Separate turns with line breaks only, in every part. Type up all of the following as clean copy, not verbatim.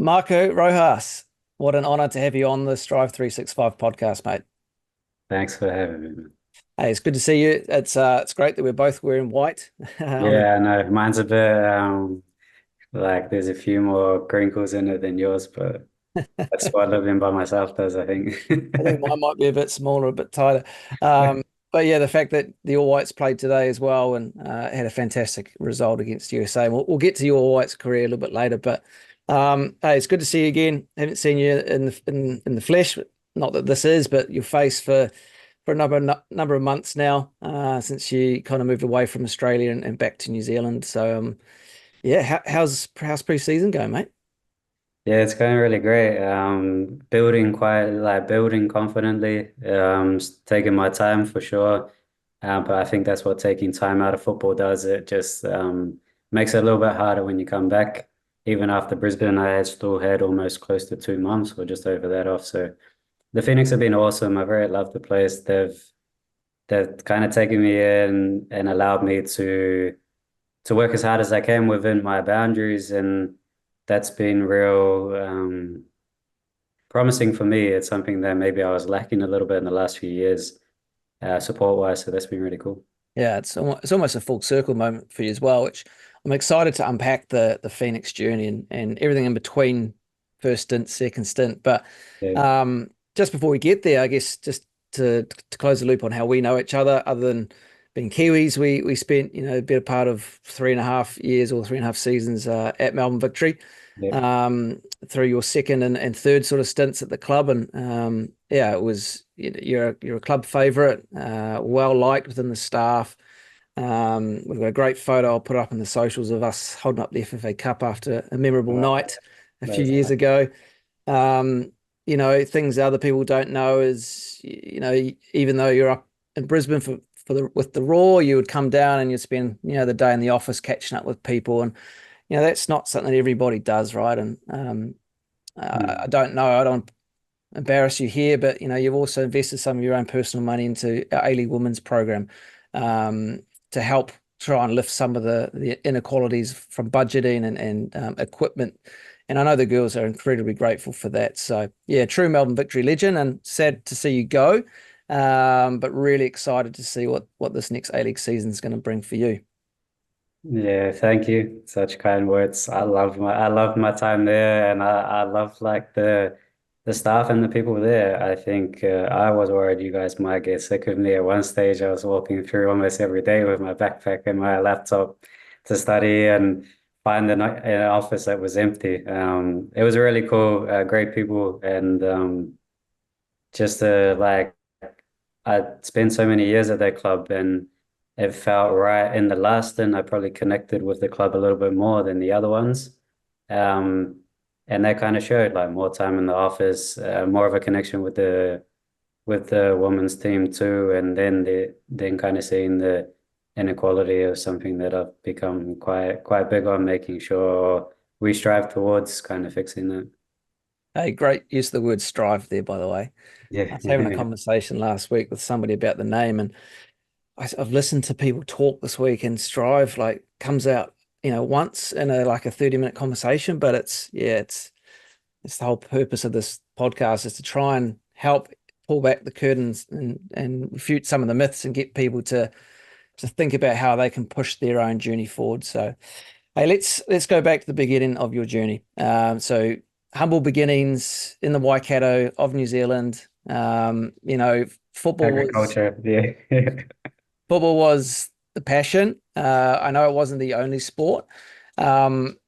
Marco Rojas, what an honor to have you on the Strive 365 podcast, mate.
Thanks for having me, man.
Hey, it's good to see you. It's great that we're both wearing white on the.
Yeah, I know mine's a bit like there's a few more crinkles in it than yours, but that's what living by myself does, I think.
I think mine might be a bit smaller, a bit tighter. But yeah, the fact that the All Whites played today as well and had a fantastic result against USA. We'll get to your All Whites career a little bit later, but hey, it's good to see you again. Haven't seen you in the flesh, not that this is, but your face for a number of months now since you kind of moved away from Australia and back to New Zealand. So yeah, how's pre-season going, mate?
Yeah, it's going really great. Building confidently. Taking my time for sure. But I think that's what taking time out of football does. It just makes it a little bit harder when you come back. Even after Brisbane, I had still had almost close to 2 months or just over that off. So the Phoenix have been awesome. I very love the place. They've kind of taken me in and allowed me to work as hard as I can within my boundaries, and that's been real promising for me. It's something that maybe I was lacking a little bit in the last few years, support wise. So that's been really cool.
Yeah, it's almost a full circle moment for you as well, which I'm excited to unpack the Phoenix journey and everything in between first stint, second stint. But
Yeah,
just before we get there, I guess just to close the loop on how we know each other than being Kiwis, we spent a better part of 3.5 years or 3.5 seasons at Melbourne Victory.
yeah,
Through your second and third sort of stints at the club, and yeah, it was you're a club favourite, well liked within the staff. We've got a great photo I'll put up in the socials of us holding up the FFA Cup after a memorable
uh,
night a few
that's
years
nice.
ago. Um, things other people don't know is, even though you're up in Brisbane with the Raw, you would come down and you'd spend, the day in the office catching up with people. And, that's not something that everybody does, right? And I
Mm.
don't know, I don't embarrass you here, but, you've also invested some of your own personal money into our A-League Women's program to help try and lift some of the inequalities from budgeting and equipment. And I know the girls are incredibly grateful for that. So yeah, true Melbourne Victory legend, and sad to see you go. But really excited to see what this next A-League season is going to bring for you.
Yeah, thank you. Such kind words. I love my time there, and I love like the staff and the people there. I think I was worried you guys might get sick of me at one stage. I was walking through almost every day with my backpack and my laptop to study and find an office that was empty. It was really cool, great people, and just like I spent so many years at that club, and it felt right in the last, and I probably connected with the club a little bit more than the other ones. Um, and that kind of showed like more time in the office, more of a connection with the women's team too, and then kind of seeing the inequality of something that I've become quite big on making sure we strive towards kind of fixing that.
Hey, great use of the word strive there, by the way. I
Yeah.
was having a conversation last week with somebody about the name, and I've listened to people talk this week, and strive like comes out, once in a 30-minute conversation, but it's the whole purpose of this podcast is to try and help pull back the curtains and refute some of the myths and get people to think about how they can push their own journey forward. So, hey, let's go back to the beginning of your journey. So humble beginnings in the Waikato of New Zealand. Football was
Agriculture, yeah.
football was the passion. I know it wasn't the only sport, um,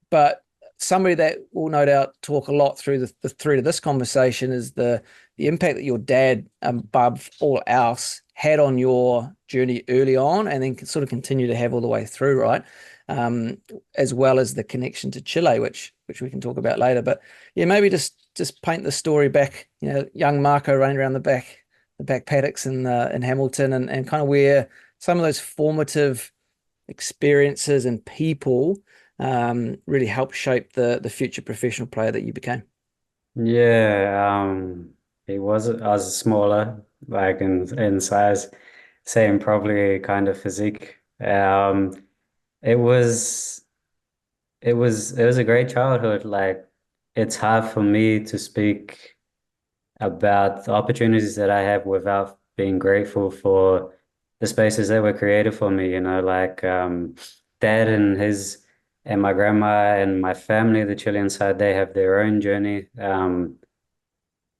but somebody that will no doubt talk a lot through the thread of this conversation is the impact that your dad, above all else, had on your journey early on, and then sort of continue to have all the way through, right? Um, as well as the connection to Chile, which we can talk about later. But yeah, maybe just paint the story back. Young Marco running around the back paddocks in Hamilton, and kind of where some of those formative experiences and people really helped shape the future professional player that you became.
Yeah, I was smaller, like in size, same probably kind of physique. It was it was a great childhood. Like it's hard for me to speak about the opportunities that I have without being grateful for the spaces that were created for me, like dad and my grandma and my family, the Chilean side, they have their own journey.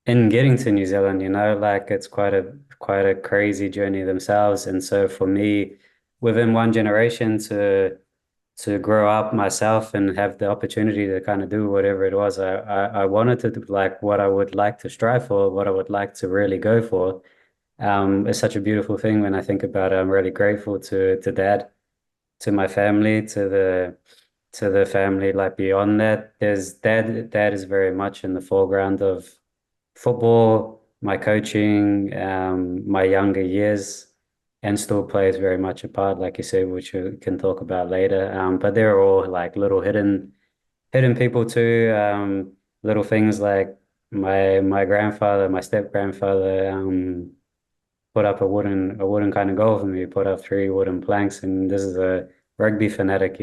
In getting to New Zealand, like it's quite a crazy journey themselves. And so for me, within one generation to grow up myself and have the opportunity to kind of do whatever it was I wanted to do, like what I would like to strive for, what I would like to really go for. It's such a beautiful thing when I think about it. I'm really grateful to dad, to my family, to the family like beyond that. There's dad is very much in the foreground of football, my coaching, my younger years, and still plays very much a part, like you said, which we can talk about later. But they're all like little hidden people too. Little things like my grandfather, my step grandfather, put up a wooden kind of goal for me. Put up three wooden planks, and this is a rugby fanatic,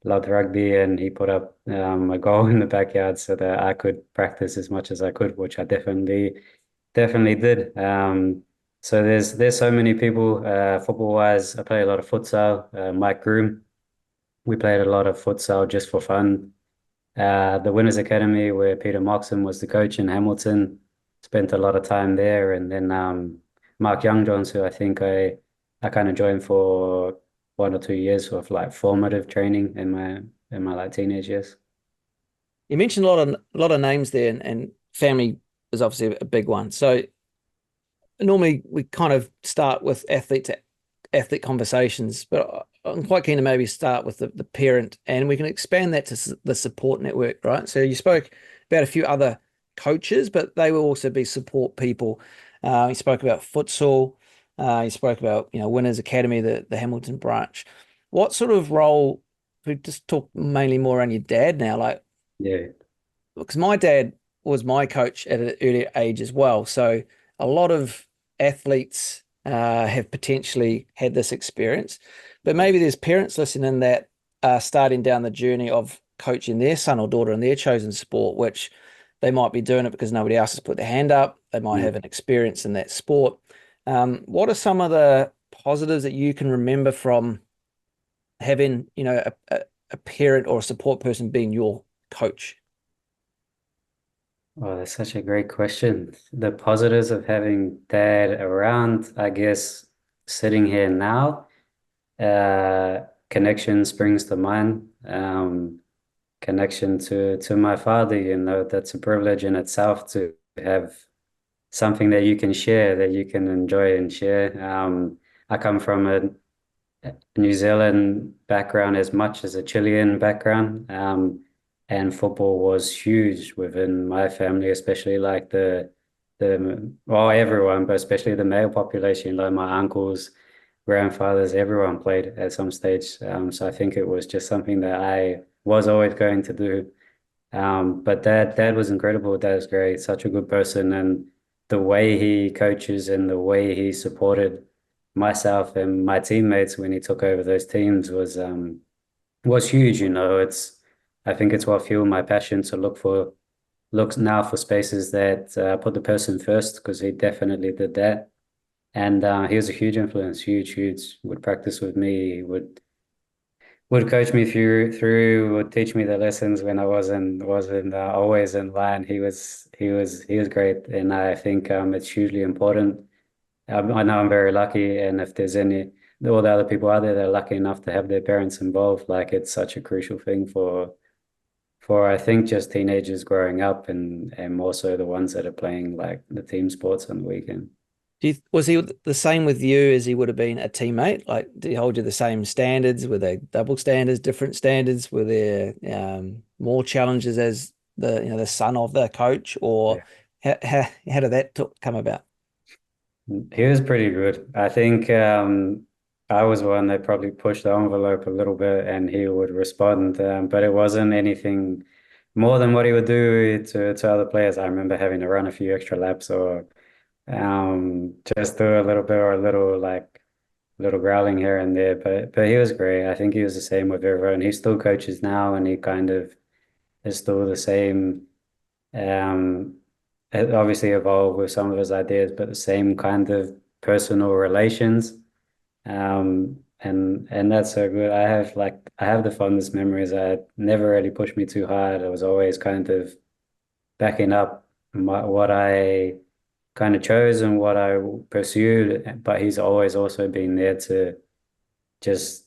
loved rugby, and he put up a goal in the backyard so that I could practice as much as I could, which I definitely did. So there's so many people football wise. I play a lot of futsal. Mike Groom, we played a lot of futsal just for fun. The Wynrs Academy, where Peter Moxon was the coach in Hamilton, spent a lot of time there. And then Mark Youngjohns, who I think I kind of joined for 1 or 2 years of like formative training in my like teenage years.
You mentioned a lot of names there, and family is obviously a big one. So normally we kind of start with athlete to athlete conversations, but I'm quite keen to maybe start with the parent, and we can expand that to the support network, right? So you spoke about a few other coaches, but they will also be support people. You spoke about futsal. You spoke about, Wynrs Academy, the Hamilton branch. What sort of role? We just talk mainly more on your dad now, like
Yeah.
because my dad was my coach at an early age as well. So a lot of athletes have potentially had this experience, but maybe there's parents listening that are starting down the journey of coaching their son or daughter in their chosen sport, which they might be doing it because nobody else has put their hand up. They might
Mm.
have an experience in that sport. What are some of the positives that you can remember from having, a parent or a support person being your coach?
Oh, that's such a great question. The positives of having dad around, I guess, sitting here now, connection springs to mind. Connection to my father, that's a privilege in itself to have something that you can share, that you can enjoy and share. I come from a New Zealand background as much as a Chilean background. And football was huge within my family, especially like well, everyone, but especially the male population, like my uncles, grandfathers, everyone played at some stage. So I think it was just something that I was always going to do. But dad was incredible. Dad was great, such a good person, and the way he coaches and the way he supported myself and my teammates when he took over those teams was huge. I think it's what fueled my passion to look now for spaces that put the person first, because he definitely did that. And he was a huge influence, huge, huge. Would practice with me, would coach me through, would teach me the lessons when I wasn't always in line. He was great, and I think it's hugely important. I know I'm very lucky, and if there's all the other people out there that are lucky enough to have their parents involved, like it's such a crucial thing for I think just teenagers growing up, and more so the ones that are playing like the team sports on the weekend.
Was he the same with you as he would have been a teammate? Like, did he hold you the same standards? Were there double standards, different standards? Were there more challenges as the son of the coach, or
Yeah.
how did that come about?
He was pretty good. I think I was one that probably pushed the envelope a little bit, and he would respond, but it wasn't anything more than what he would do to other players. I remember having to run a few extra laps, or just do a little bit, or a little growling here and there. But he was great. I think he was the same with everyone. He still coaches now, and he kind of is still the same. Um, it obviously evolved with some of his ideas, but the same kind of personal relations. And that's so good. I have the fondest memories. I never really pushed me too hard. I was always kind of backing up what I kind of chose and what I pursued, but he's always also been there to just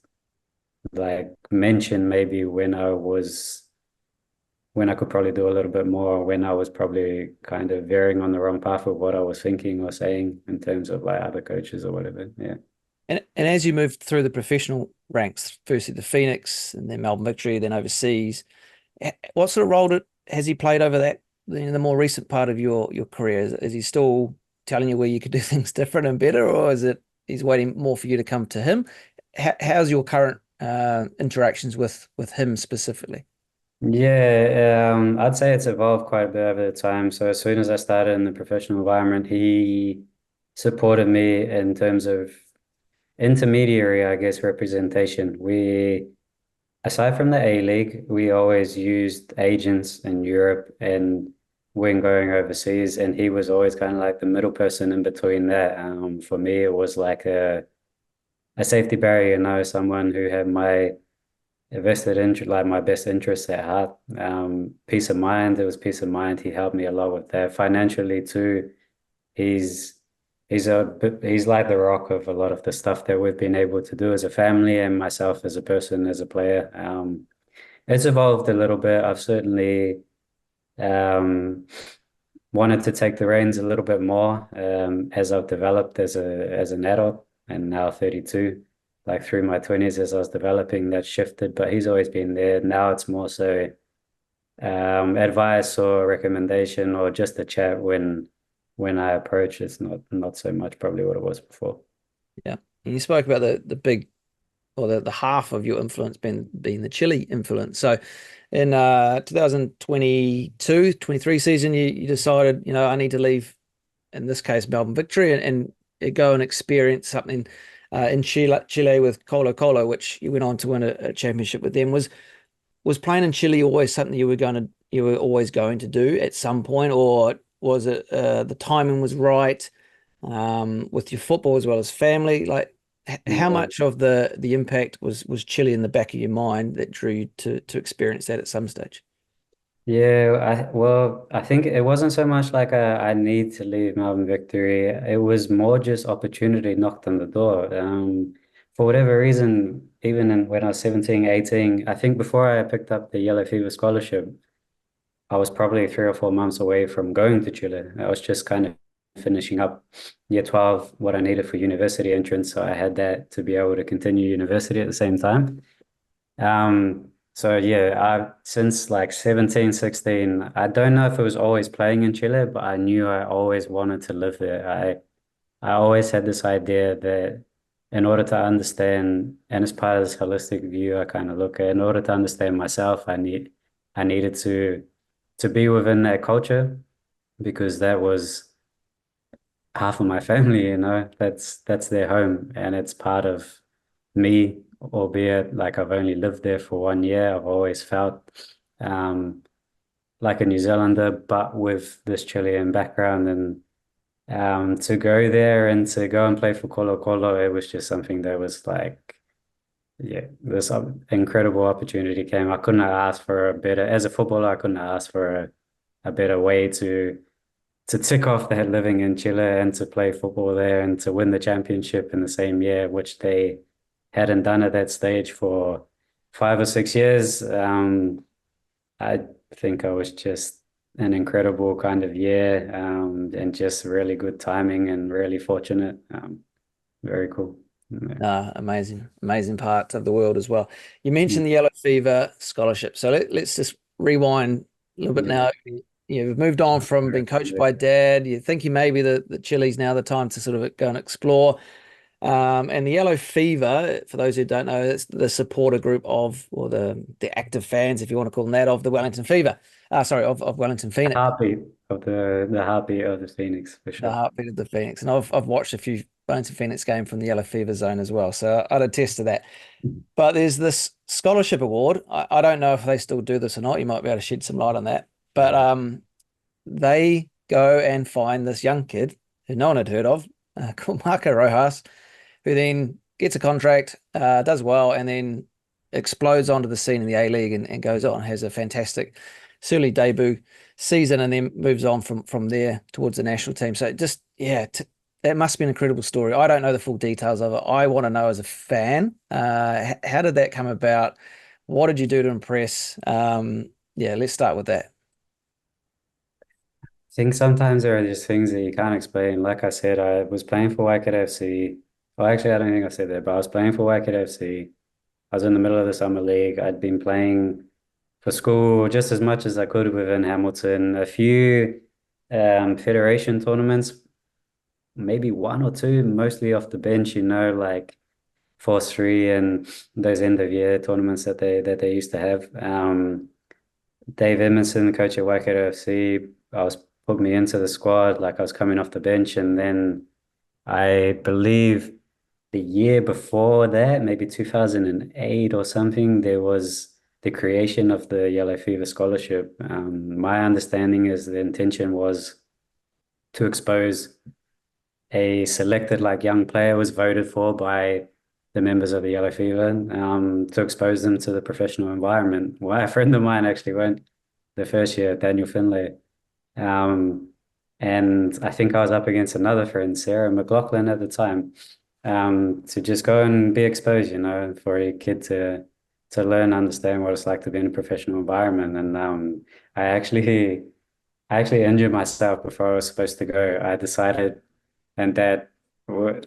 like mention maybe when I could probably do a little bit more, when I was probably kind of veering on the wrong path of what I was thinking or saying in terms of like other coaches or whatever. Yeah.
And as you moved through the professional ranks, firstly the Phoenix and then Melbourne Victory, then overseas, what sort of role has he played over that, the more recent part of your career? Is he still telling you where you could do things different and better, or is it he's waiting more for you to come to him? How's your current interactions with him specifically?
Yeah, I'd say it's evolved quite a bit over the time. So as soon as I started in the professional environment, he supported me in terms of intermediary, I guess, representation. Aside from the A League, we always used agents in Europe and when going overseas, and he was always kind of like the middle person in between that. For me, it was like a safety barrier, someone who had my vested interest, like my best interests at heart. Peace of mind. It was peace of mind. He helped me a lot with that. Financially too, he's he's like the rock of a lot of the stuff that we've been able to do as a family and myself as a person, as a player. It's evolved a little bit. I've certainly um, wanted to take the reins a little bit more as I've developed as an adult and now 32. Like through my 20s as I was developing, that shifted, but he's always been there. Now it's more so advice or recommendation or just a chat when I approach. It's not so much probably what it was before.
Yeah. And you spoke about the big or the half of your influence being the Chile influence. So in 2022, 23 season, you decided, I need to leave, in this case, Melbourne Victory and go and experience something in Chile with Colo Colo, which you went on to win a championship with them. Was playing in Chile always something you were always going to do at some point, or was it the timing was right with your football as well as family? Like, how
Yeah.
much of the impact was Chile in the back of your mind that drew you to experience that at some stage?
Yeah, well, I think it wasn't so much like I need to leave Melbourne Victory. It was more just opportunity knocked on the door. For whatever reason, when I was 17, 18, I think before I picked up the Yellow Fever scholarship, I was probably 3 or 4 months away from going to Chile. I was just kind of finishing up year 12, what I needed for university entrance. So I had that to be able to continue university at the same time. So yeah, I since like 17, 16, I don't know if it was always playing in Chile, but I knew I always wanted to live there. I always had this idea that in order to understand, and as part of this holistic view, I kind of look at in order to understand myself, I needed to be within that culture because that was half of my family, that's their home and it's part of me, albeit like I've only lived there for 1 year. I've always felt um, like a New Zealander, but with this Chilean background. And to go there and to go and play for Colo Colo, it was just something that was like, yeah, this incredible opportunity came. I couldn't have asked for a better, as a footballer, I couldn't have asked for a better way to tick off that living in Chile and to play football there and to win the championship in the same year, which they hadn't done at that stage for 5 or 6 years. I think I was just an incredible kind of year and just really good timing and really fortunate. Very cool. Yeah.
Amazing, amazing parts of the world as well. You
Yeah.
mentioned the Yellow Fever scholarship. So let's just rewind a little bit now. You've moved on from being coached by dad. You're thinking maybe the Chile's now the time to sort of go and explore. And the Yellow Fever, for those who don't know, it's the supporter group of, or the active fans, if you want to call them that, of the Wellington Fever. Sorry, of Wellington Phoenix.
Heartbeat of the heartbeat of the Phoenix for
The
sure.
heartbeat of the Phoenix. And I've watched a few Wellington Phoenix game from the yellow fever zone as well. So I'd attest to that. But there's this scholarship award. I don't know if they still do this or not. You might be able to shed some light on that. But they go and find this young kid who no one had heard of, called Marco Rojas, who then gets a contract, does well, and then explodes onto the scene in the A-League and goes on, has a fantastic early debut season, and then moves on from there towards the national team. So just, yeah, that must be an incredible story. I don't know the full details of it. I want to know as a fan, how did that come about? What did you do to impress? Yeah, let's start with that.
I think sometimes there are just things that you can't explain. Like I said, I was playing for Waikato FC. Well, actually, I don't think I said that, but I was playing for Waikato FC. I was in the middle of the summer league. I'd been playing for school just as much as I could within Hamilton. A few federation tournaments, maybe one or two, mostly off the bench, like Force 3 and those end of year tournaments that they used to have. Dave Edmondson, the coach at Waikato FC, put me into the squad, like I was coming off the bench, and then I believe the year before that, maybe 2008 or something, there was the creation of the Yellow Fever Scholarship. My understanding is the intention was to expose a selected young player was voted for by the members of the Yellow Fever, to expose them to the professional environment. Well, a friend of mine actually went the first year, Daniel Finlay. And I think I was up against another friend, Sarah McLaughlin at the time, to just go and be exposed, for a kid to learn, understand what it's like to be in a professional environment. And I actually injured myself before I was supposed to go. I decided, and Dad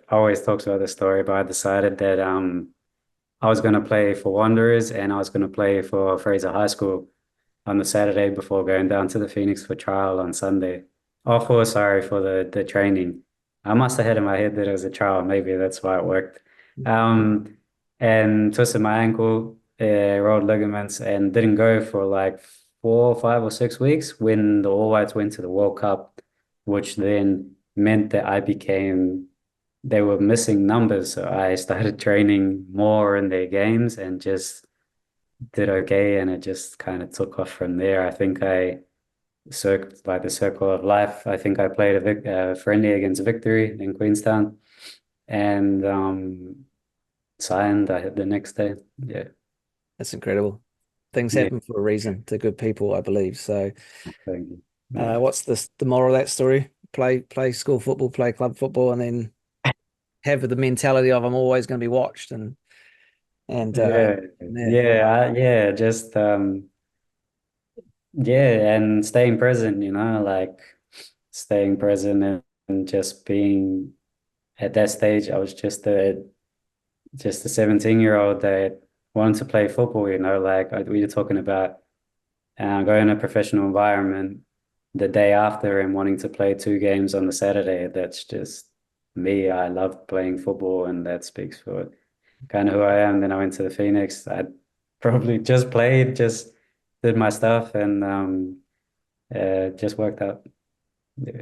always talks about this story, but I decided that I was going to play for Wanderers and I was going to play for Fraser High School on the Saturday before going down to the Phoenix for trial on Sunday. Oh, for the training. I must have had in my head that it was a trial. Maybe that's why it worked. Um, and twisted my ankle, rolled ligaments, and didn't go for 4, 5, or 6 weeks when the All Whites went to the World Cup, which then meant that they were missing numbers. So I started training more in their games and just did okay, and it just kind of took off from there. I think I circled by the circle of life. I think I played a friendly against Victory in Queenstown and signed the next day. Yeah.
That's incredible. Things
Yeah.
happen for a reason to good people, I believe. So,
Thank you. Yeah.
what's the moral of that story? Play school football, play club football, and then have the mentality of I'm always going to be watched and
Yeah.
yeah.
Yeah. Just yeah, and staying present, staying present and just being at that stage. I was just a 17-year-old that wanted to play football, we were talking about going to a professional environment the day after and wanting to play 2 games on the Saturday. That's just me. I love playing football, and that speaks for kind of who I am. Then I went to the Phoenix. I probably just played, just did my stuff, and just worked out. Yeah.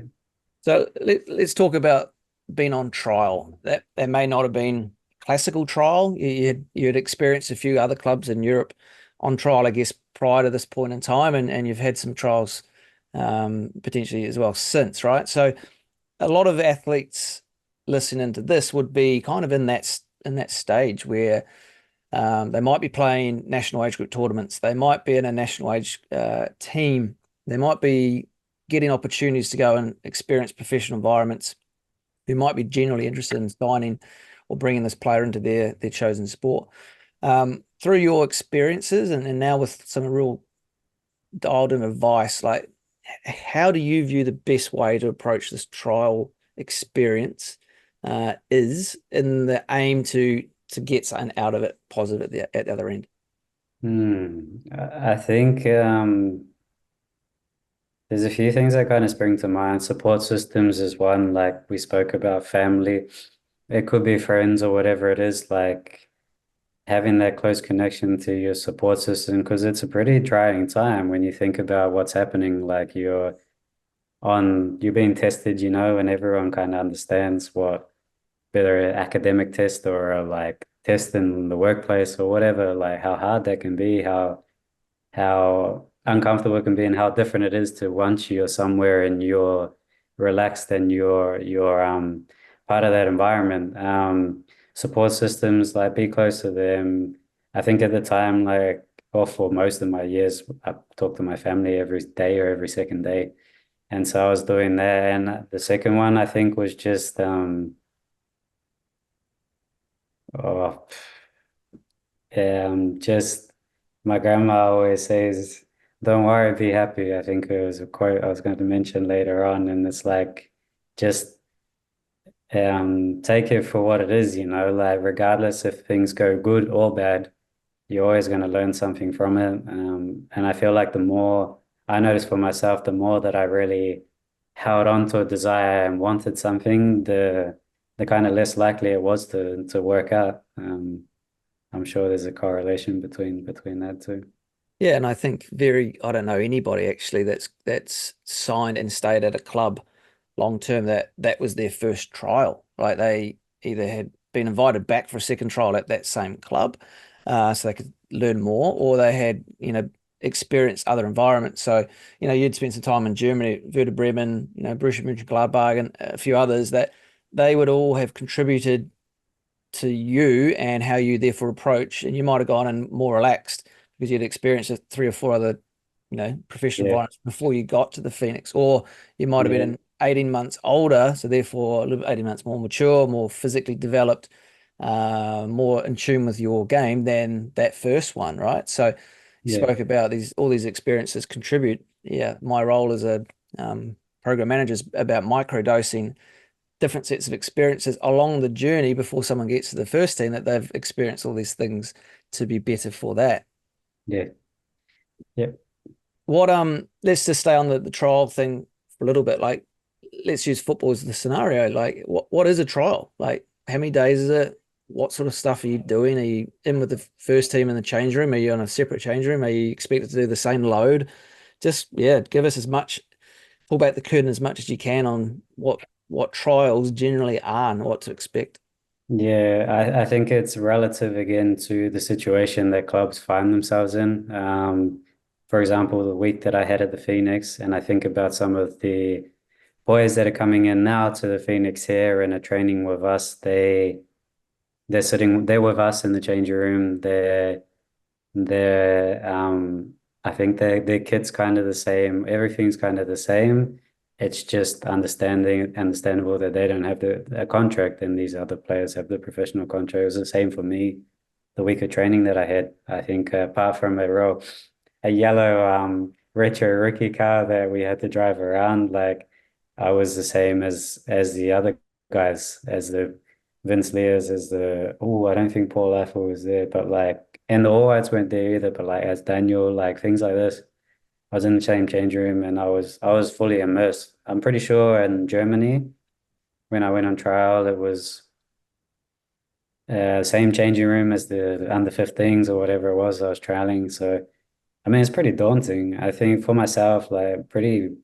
So let's talk about being on trial. That may not have been classical trial. You had experienced a few other clubs in Europe on trial, I guess, prior to this point in time, and you've had some trials potentially as well since, right? So a lot of athletes listening to this would be kind of in that stage where they might be playing national age group tournaments. They might be in a national age team. They might be getting opportunities to go and experience professional environments. Who might be generally interested in signing or bringing this player into their chosen sport. Through your experiences and now with some real dialed in advice, how do you view the best way to approach this trial experience is in the aim to get something out of it positive at the other end?
I think there's a few things that kind of spring to mind. Support systems is one, like we spoke about family. It could be friends or whatever it is, like having that close connection to your support system, because it's a pretty trying time when you think about what's happening. Like you're being tested, and everyone kind of understands what whether an academic test or a like test in the workplace or whatever, like how hard that can be, how uncomfortable it can be, and how different it is to once you're somewhere and you're relaxed and you're part of that environment. Support systems, like be close to them. I think at the time, like, or for most of my years, I talked to my family every day or every second day. And so I was doing that. And the second one, I think, was just oh, just my grandma always says, "Don't worry, be happy." I think it was a quote I was going to mention later on, and it's like just take it for what it is, like regardless if things go good or bad, you're always going to learn something from it. And I feel like the more I noticed for myself, the more that I really held on to a desire and wanted something, the kind of less likely it was to work out. I'm sure there's a correlation between that too.
Yeah, and I think I don't know anybody actually that's signed and stayed at a club long term that was their first trial. Like they either had been invited back for a second trial at that same club, so they could learn more, or they had, experienced other environments. So, you'd spent some time in Germany, Werder Bremen, Borussia Mönchengladbach, and a few others that they would all have contributed to you and how you therefore approach, and you might have gone in more relaxed because you'd experienced three or four other, professional
Yeah,
environments before you got to the Phoenix, or you might have been
yeah,
in 18 months older, so therefore a little 18 months more mature, more physically developed, more in tune with your game than that first one, right? So you
yeah,
spoke about all these experiences contribute. Yeah, my role as a program manager is about microdosing different sets of experiences along the journey before someone gets to the first team, that they've experienced all these things to be better for that.
yeah, yeah,
What let's just stay on the trial thing for a little bit. Like, let's use football as the scenario. Like, what is a trial? Like, how many days is it? What sort of stuff are you doing? Are you in with the first team in the change room? Are you on a separate change room? Are you expected to do the same load? Just, yeah, give us as much, pull back the curtain as much as you can on what trials generally are and what to expect.
yeah. I think it's relative again to the situation that clubs find themselves in. For example, the week that I had at the Phoenix, and I think about some of the boys that are coming in now to the Phoenix here and are training with us. They're with us in the changing room. They're I think their kit's kind of the same. Everything's kind of the same. It's just understandable that they don't have a contract and these other players have the professional contract. It was the same for me. The week of training that I had, I think apart from a yellow retro rookie car that we had to drive around, like I was the same as the other guys, as the Vince Lears, as the I don't think Paul Affle was there, but like, and the All Whites weren't there either, but like as Daniel, like things like this. I was in the same change room and I was fully immersed. I'm pretty sure in Germany when I went on trial, it was same changing room as the under 15s or whatever it was I was trialing. So I mean, it's pretty daunting. I think for myself, like pretty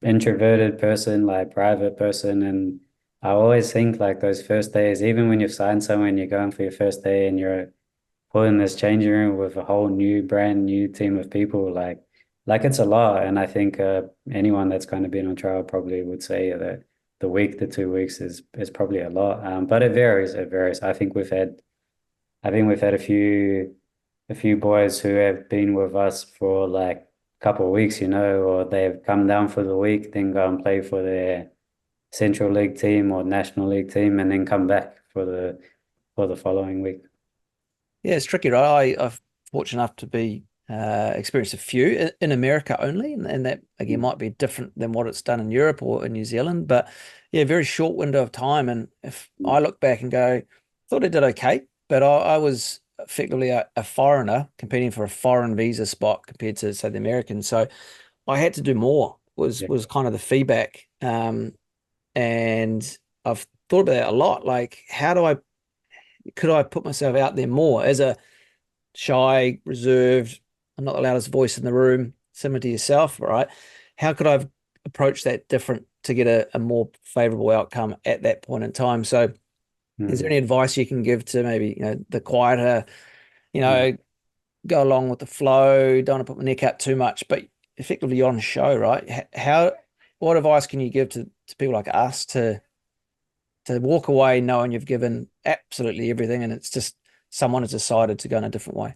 introverted person, like private person, and I always think like those first days, even when you've signed someone, and you're going for your first day and you're put in this changing room with a whole new, brand new team of people, like it's a lot. And I think anyone that's kind of been on trial probably would say that the week, the 2 weeks is probably a lot. But it varies. It varies. I think we've had a few boys who have been with us for like a couple of weeks, or they've come down for the week, then go and play for their Central League team or National League team, and then come back for the following week.
Yeah, it's tricky, right? I'm fortunate enough to be experienced a few in America only, and that again might be different than what it's done in Europe or in New Zealand. But yeah, very short window of time. And if I look back and go, thought I did okay, but I was effectively a foreigner competing for a foreign visa spot compared to, say, the Americans. So I had to do more. Was
Yeah,
was kind of the feedback. And I've thought about that a lot. Like, how do I could I put myself out there more as a shy, reserved, I'm not the loudest voice in the room, similar to yourself, right? How could I have approached that different to get a more favorable outcome at that point in time. So is there
Mm,
any advice you can give to maybe, the quieter, you
mm.
know, go along with the flow, don't want to put my neck out too much, but effectively you're on a show, right? What advice can you give to people like us to walk away knowing you've given absolutely everything and it's just someone has decided to go in a different way?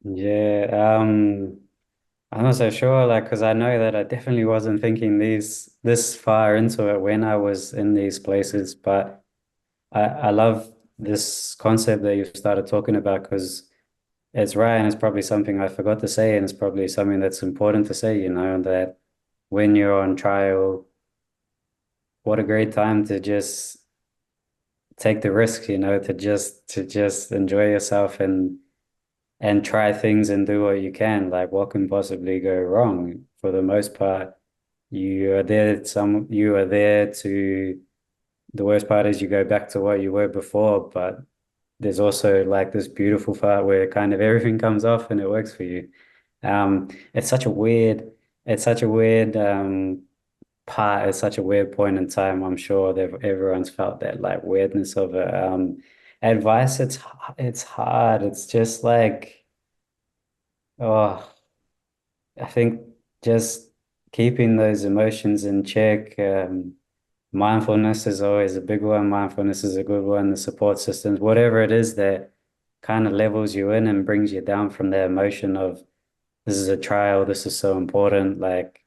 Yeah, I'm not so sure, like, because I know that I definitely wasn't thinking this far into it when I was in these places, but I love this concept that you've started talking about because it's right and it's probably something I forgot to say, and it's probably something that's important to say, that when you're on trial, what a great time to just take the risk, to just enjoy yourself and try things and do what you can. Like what can possibly go wrong? For the most part, you are there to the worst part is you go back to what you were before, but there's also like this beautiful part where kind of everything comes off and it works for you. It's such a weird, it's such a weird part, it's such a weird point in time. I'm sure that everyone's felt that like weirdness of it. Advice, it's hard. It's just like, oh, I think just keeping those emotions in check. Mindfulness is always a big one. Mindfulness is a good one. The support systems, whatever it is that kind of levels you in and brings you down from the emotion of this is a trial, this is so important. Like,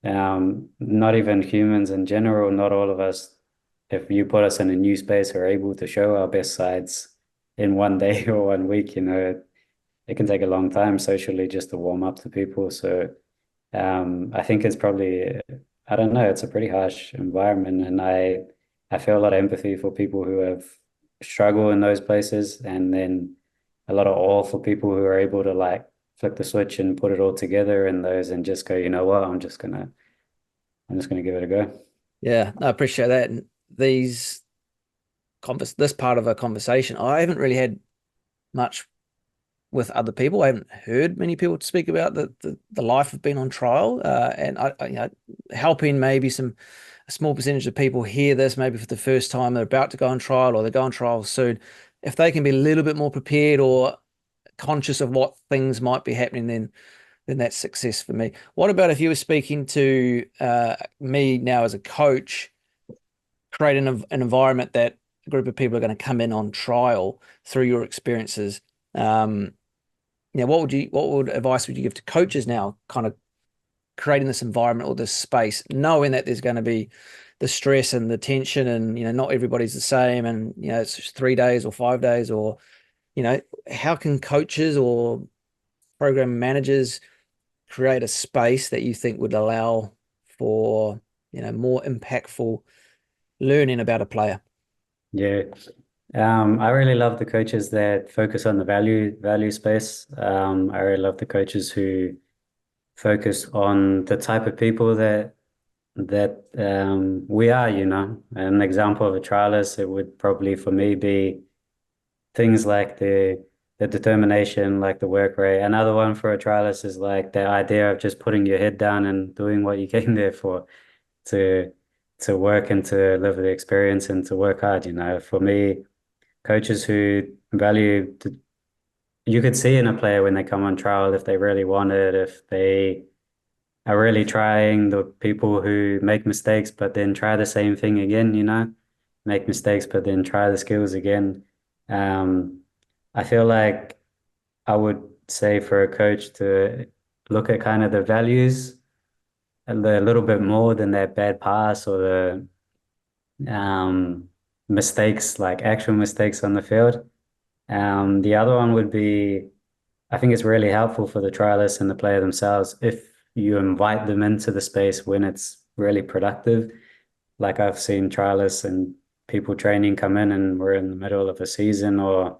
not even humans in general, not all of us, if you put us in a new space, are able to show our best sides in one day or 1 week. It can take a long time socially just to warm up to people. So I think it's probably, I don't know, it's a pretty harsh environment, and I feel a lot of empathy for people who have struggled in those places, and then a lot of awe for people who are able to like flick the switch and put it all together in those and just go, you know what, I'm just gonna give it a go.
Yeah, I appreciate that. And this part of a conversation, I haven't really had much with other people. I haven't heard many people speak about the life of being on trial, and helping maybe a small percentage of people hear this maybe for the first time. They're about to go on trial or they're going on trial soon. If they can be a little bit more prepared or conscious of what things might be happening, then that's success for me. What about if you were speaking to me now as a coach, creating an environment that a group of people are going to come in on trial through your experiences? Um, what would advice would you give to coaches now, kind of creating this environment or this space, knowing that there's going to be the stress and the tension, and not everybody's the same, and it's just 3 days or 5 days, or how can coaches or program managers create a space that you think would allow for more impactful learning about a player?
Yeah. I really love the coaches that focus on the value space. I really love the coaches who focus on the type of people that we are. An example of a trialist, it would probably for me be things like the determination, like the work rate. Another one for a trialist is like the idea of just putting your head down and doing what you came there for, to to work and to live the experience and to work hard. For me, coaches who value you could see in a player when they come on trial if they really want it, if they are really trying, the people who make mistakes but then try the same thing again, make mistakes but then try the skills again. Um, I feel like I would say for a coach to look at kind of the values a little bit more than their bad pass or the mistakes, like actual mistakes on the field. The other one would be, I think it's really helpful for the trialists and the player themselves if you invite them into the space when it's really productive. Like I've seen trialists and people training come in and we're in the middle of a season, or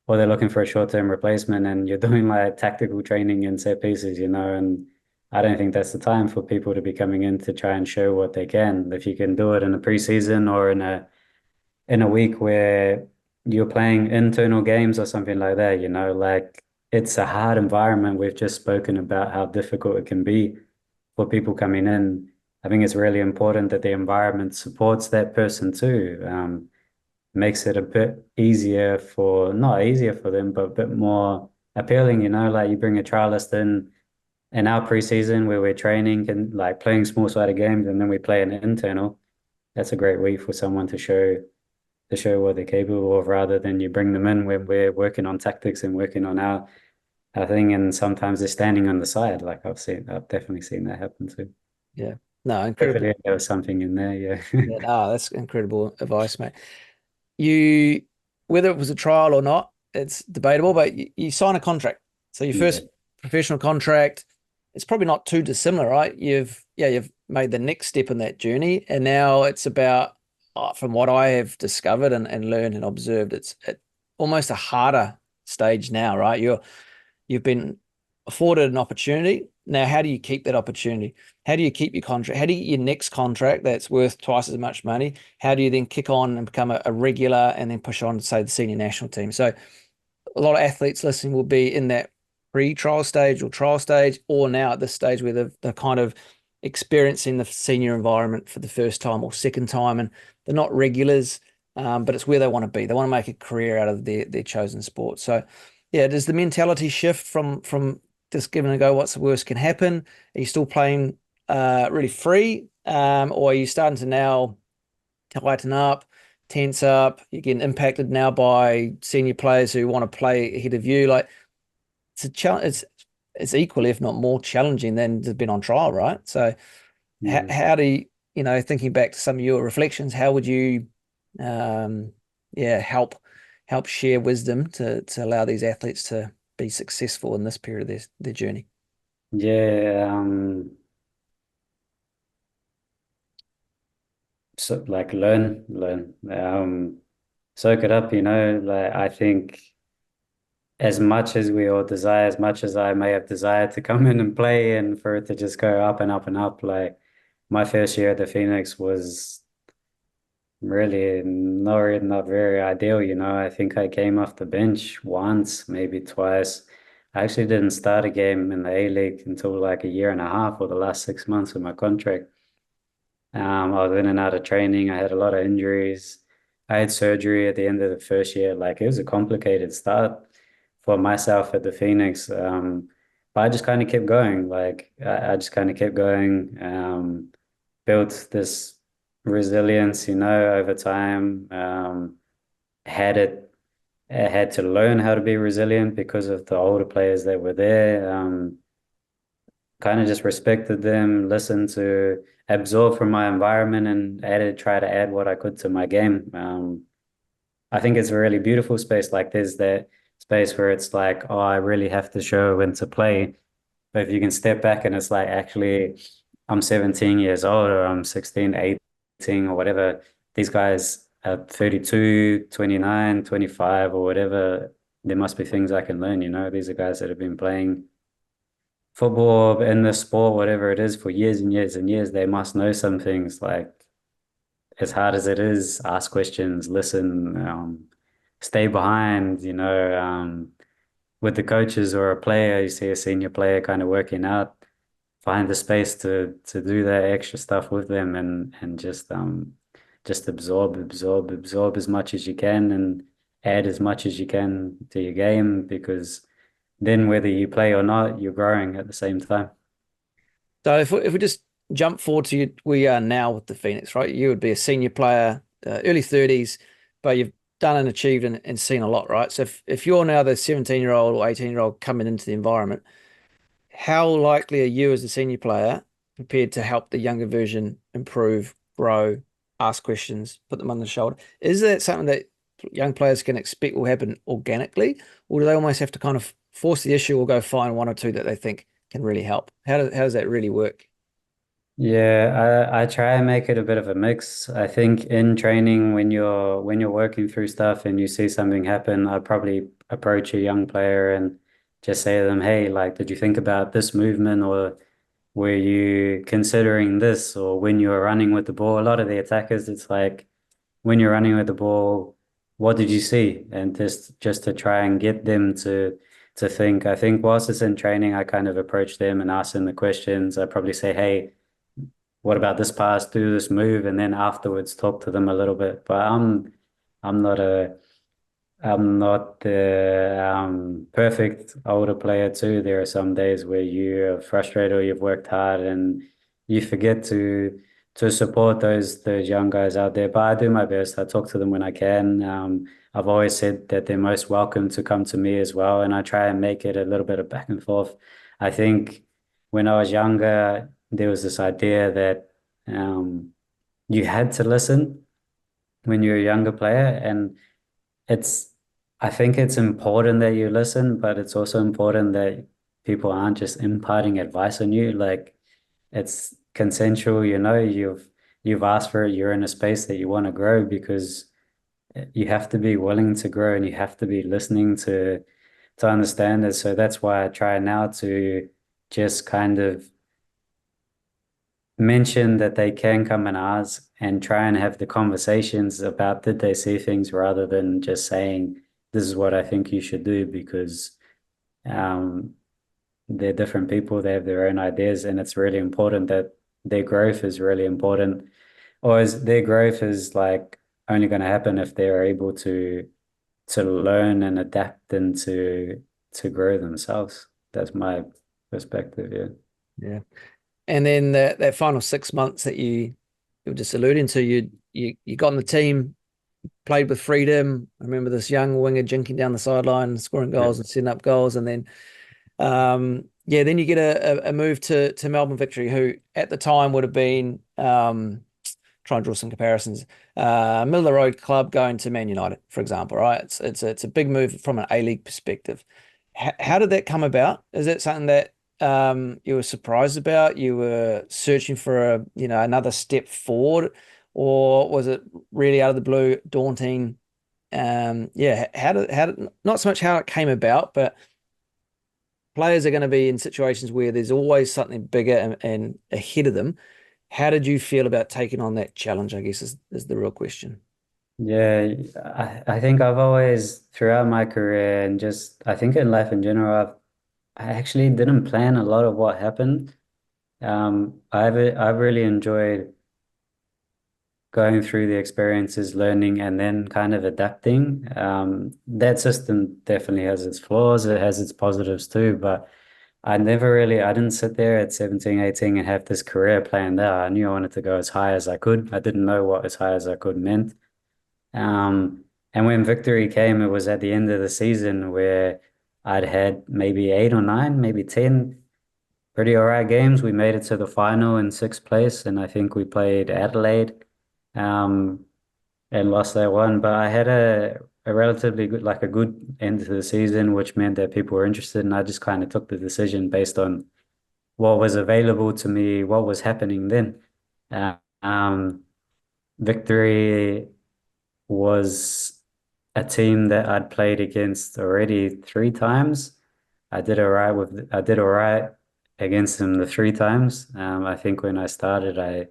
they're looking for a short-term replacement and you're doing like tactical training and set pieces, and I don't think that's the time for people to be coming in to try and show what they can. If you can do it in a preseason or in a week where you're playing internal games or something like that, like it's a hard environment. We've just spoken about how difficult it can be. for people coming in, I think it's really important that the environment supports that person too. Makes it a bit easier for, not easier for them, but a bit more appealing, like you bring a trialist in our preseason where we're training and like playing small sided games, and then we play an internal. That's a great week for someone to show what they're capable of, rather than you bring them in when we're working on tactics and working on our thing, and sometimes they're standing on the side. Like I've definitely seen that happen too.
Yeah. No, incredible.
Hopefully there was something in there, yeah.
Yeah, no, that's incredible advice, mate. You, whether it was a trial or not, it's debatable, but you sign a contract. So your
Yeah.
first professional contract, it's probably not too dissimilar, right? You've made the next step in that journey, and now it's about, from what I have discovered and learned and observed, it's almost a harder stage now, right? You've been afforded an opportunity. Now, how do you keep that opportunity? How do you keep your contract? How do you get your next contract that's worth twice as much money? How do you then kick on and become a regular and then push on to, say, the senior national team? So a lot of athletes listening will be in that pre-trial stage or trial stage, or now at this stage where they're kind of experiencing the senior environment for the first time or second time, and they're not regulars, but it's where they want to be. They want to make a career out of their chosen sport. So, yeah, does the mentality shift from just giving it a go? What's the worst can happen? Are you still playing really free, or are you starting to now tighten up, tense up? You're getting impacted now by senior players who want to play ahead of you. Like, it's a challenge. It's equally, if not more, challenging than to been on trial, right? So,
Yeah.
how do you, thinking back to some of your reflections, how would you, um, help share wisdom to allow these athletes to be successful in this period of their journey?
Yeah, so like learn, soak it up, like I think as much as we all desire, as much as I may have desired to come in and play and for it to just go up and up and up, like my first year at the Phoenix was really not very ideal, I think I came off the bench once, maybe twice. I actually didn't start a game in the A-League until like a year and a half, or the last 6 months of my contract. I was in and out of training. I had a lot of injuries. I had surgery at the end of the first year. Like it was a complicated start for myself at the Phoenix. But I just kind of kept going. Like I just kind of kept going. Built this resilience, over time. Had it, I had to learn how to be resilient because of the older players that were there. Kind of just respected them, listened to, absorb from my environment, and try to add what I could to my game. I think it's a really beautiful space. Like there's that space where it's like, oh, I really have to show when to play. But if you can step back and it's like, actually, I'm 17 years old, or I'm 16, 18, or whatever. These guys are 32, 29, 25, or whatever. There must be things I can learn, These are guys that have been playing football in the sport, whatever it is, for years and years and years. They must know some things. Like, as hard as it is, ask questions, listen, stay behind, with the coaches or a player, you see a senior player kind of working out, find the space to do that extra stuff with them, and just absorb as much as you can, and add as much as you can to your game, because then whether you play or not, you're growing at the same time.
So if we just jump forward to where you are now with the Phoenix, right? You would be a senior player, early 30s, but you've done and achieved and seen a lot, right? So if you're now the 17-year-old or 18-year-old coming into the environment, how likely are you as a senior player prepared to help the younger version improve, grow, ask questions, put them on the shoulder? Is that something that young players can expect will happen organically, or do they almost have to kind of force the issue or go find one or two that they think can really help? How does that really work?
Yeah, I try and make it a bit of a mix. I think in training, when you're working through stuff and you see something happen, I'd probably approach a young player and just say to them, "Hey, like, did you think about this movement, or were you considering this?" Or when you're running with the ball, a lot of the attackers, it's like, when you're running with the ball, what did you see? And just to try and get them to think. I think whilst it's in training, I kind of approach them and ask them the questions. I probably say, hey, what about this pass? Do this move, and then afterwards talk to them a little bit. But I'm not a I'm not the perfect older player too. There are some days where you're frustrated or you've worked hard and you forget to support those young guys out there. But I do my best. I talk to them when I can. I've always said that they're most welcome to come to me as well, and I try and make it a little bit of back and forth. I think when I was younger, there was this idea that you had to listen when you're a younger player, and it's I think it's important that you listen, but it's also important that people aren't just imparting advice on you. Like it's consensual, you've asked for it, you're in a space that you want to grow because you have to be willing to grow and you have to be listening to understand it. So that's why I try now to just kind of mention that they can come and ask and try and have the conversations about did they see things rather than just saying, this is what I think you should do because um, they're different people, they have their own ideas, and it's really important that their growth is really important. Or is their growth is like only going to happen if they're able to learn and adapt and to grow themselves. That's my perspective, yeah.
Yeah. And then that final 6 months that you were just alluding to, you got in the team, played with freedom. I remember this young winger jinking down the sideline, scoring
Yeah.
goals and setting up goals, and then then you get a move to Melbourne Victory, who at the time would have been try and draw some comparisons. Middle of the road club going to Man United, for example, right? It's a big move from an A-League perspective. How did that come about? Is it something that you were surprised about? You were searching for another step forward, or was it really out of the blue, daunting? How did not so much how it came about, but players are going to be in situations where there's always something bigger and ahead of them. How did you feel about taking on that challenge, I guess is the real question.
Yeah, I think I've always, throughout my career and just, I think in life in general, I actually didn't plan a lot of what happened. I've really enjoyed going through the experiences, learning, and then kind of adapting. That system definitely has its flaws. It has its positives too, but I didn't sit there at 17, 18 and have this career planned out. I knew I wanted to go as high as I could. I didn't know what as high as I could meant. And when victory came, it was at the end of the season where I'd had maybe 8 or 9, maybe 10 pretty all right games. We made it to the final in sixth place, and I think we played Adelaide, um, and lost that one. But I had a relatively good, like a good end to the season, which meant that people were interested, and I just kind of took the decision based on what was available to me, what was happening then. Uh, um, Victory was a team that I'd played against already 3 times. I did all right against them the 3 times. I think when I started, I